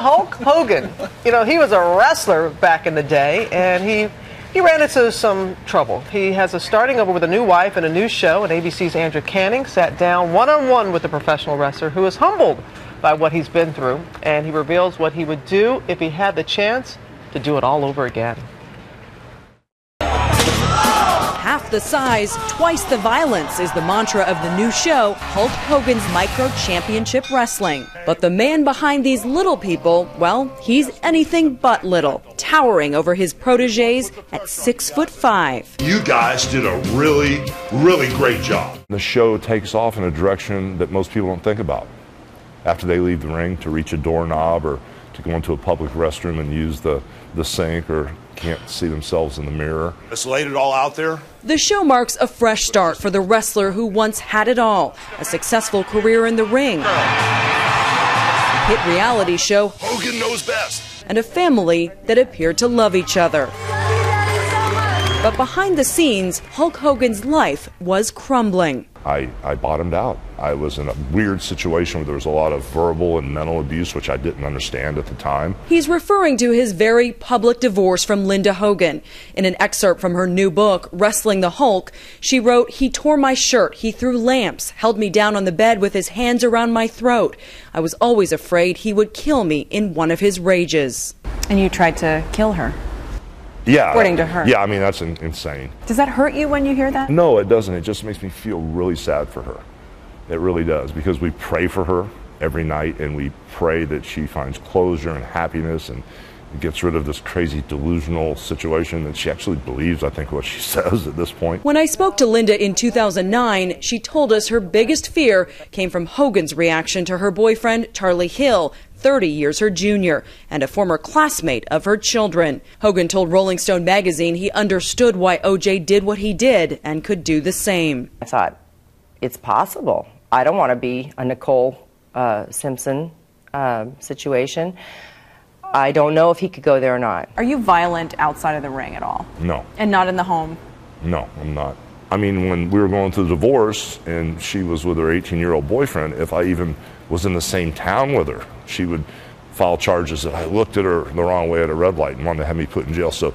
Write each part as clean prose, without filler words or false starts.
Hulk Hogan, he was a wrestler back in the day, and he ran into some trouble. He has a starting over with a new wife and a new show, and ABC's Andrew Canning sat down one-on-one with the professional wrestler who is humbled by what he's been through, and he reveals what he would do if he had the chance to do it all over again. Half the size, twice the violence is the mantra of the new show, Hulk Hogan's Micro Championship Wrestling. But the man behind these little people, well, he's anything but little, towering over his protégés at 6'5". You guys did a really, really great job. The show takes off in a direction that most people don't think about. After they leave the ring to reach a doorknob or to go into a public restroom and use the sink or can't see themselves in the mirror. Let's lay it all out there. The show marks a fresh start for the wrestler who once had it all, a successful career in the ring, a hit reality show, Hogan Knows Best, and a family that appeared to love each other. But behind the scenes, Hulk Hogan's life was crumbling. I bottomed out. I was in a weird situation where there was a lot of verbal and mental abuse, which I didn't understand at the time. He's referring to his very public divorce from Linda Hogan. In an excerpt from her new book, Wrestling the Hulk, she wrote, "He tore my shirt, he threw lamps, held me down on the bed with his hands around my throat. I was always afraid he would kill me in one of his rages." And you tried to kill her? Yeah. According to her. Yeah, I mean, that's insane. Does that hurt you when you hear that? No, it doesn't. It just makes me feel really sad for her. It really does, because we pray for her every night, and we pray that she finds closure and happiness and gets rid of this crazy delusional situation that she actually believes, I think, what she says at this point. When I spoke to Linda in 2009, she told us her biggest fear came from Hogan's reaction to her boyfriend, Charlie Hill, 30 years her junior, and a former classmate of her children. Hogan told Rolling Stone magazine he understood why O.J. did what he did and could do the same. I thought, it's possible. I don't want to be a Nicole Simpson situation. I don't know if he could go there or not. Are you violent outside of the ring at all? No. And not in the home? No, I'm not. I mean, when we were going through the divorce and she was with her 18-year-old boyfriend, if I even was in the same town with her, she would file charges that I looked at her the wrong way at a red light and wanted to have me put in jail. So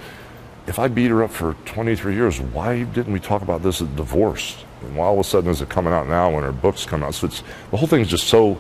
if I beat her up for 23 years, why didn't we talk about this at divorce? And why all of a sudden is it coming out now when her books come out? So the whole thing is just so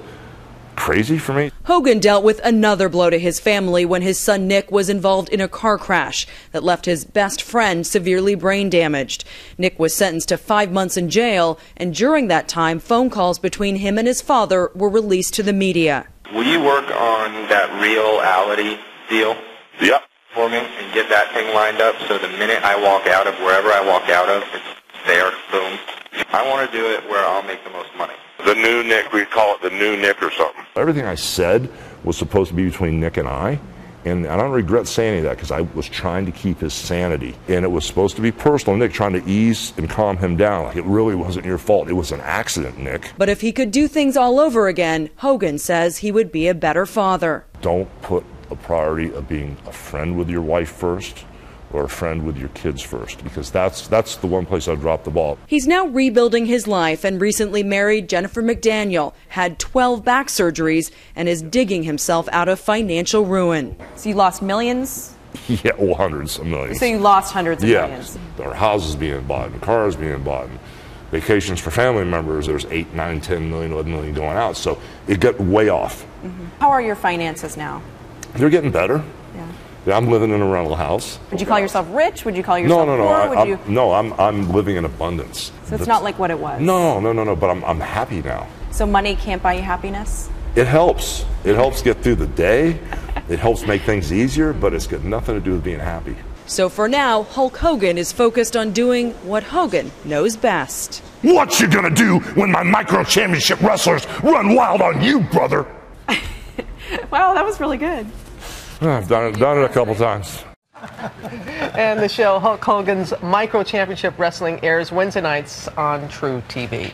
crazy for me. Hogan dealt with another blow to his family when his son Nick was involved in a car crash that left his best friend severely brain damaged. Nick was sentenced to 5 months in jail, and during that time, phone calls between him and his father were released to the media. Will you work on that reality deal? Yep. For me and get that thing lined up so the minute I walk out of wherever I walk out of, it's there, boom. I want to do it where I'll make the most money. The new Nick, we call it the new Nick or something. Everything I said was supposed to be between Nick and I don't regret saying any of that because I was trying to keep his sanity. And it was supposed to be personal, Nick, trying to ease and calm him down. Like, it really wasn't your fault. It was an accident, Nick. But if he could do things all over again, Hogan says he would be a better father. Don't put a priority of being a friend with your wife first or a friend with your kids first, because that's the one place I've dropped the ball. He's now rebuilding his life and recently married Jennifer McDaniel, had 12 back surgeries, and is digging himself out of financial ruin. So you lost millions? Yeah, well, hundreds of millions. So you lost hundreds of millions? There are houses being bought and cars being bought and vacations for family members. There's 8, 9, 10 million, 11 million going out. So it got way off. How are your finances now? They're getting better. Yeah, I'm living in a rental house. Would you call yourself rich? Would you call yourself poor? No, I'm living in abundance. So it's not like what it was? No, but I'm happy now. So money can't buy you happiness? It helps. It helps get through the day. It helps make things easier, but it's got nothing to do with being happy. So for now, Hulk Hogan is focused on doing what Hogan knows best. What you gonna do when my micro championship wrestlers run wild on you, brother? Wow, that was really good. I've done it a couple times. And the show Hulk Hogan's Micro Championship Wrestling airs Wednesday nights on True TV.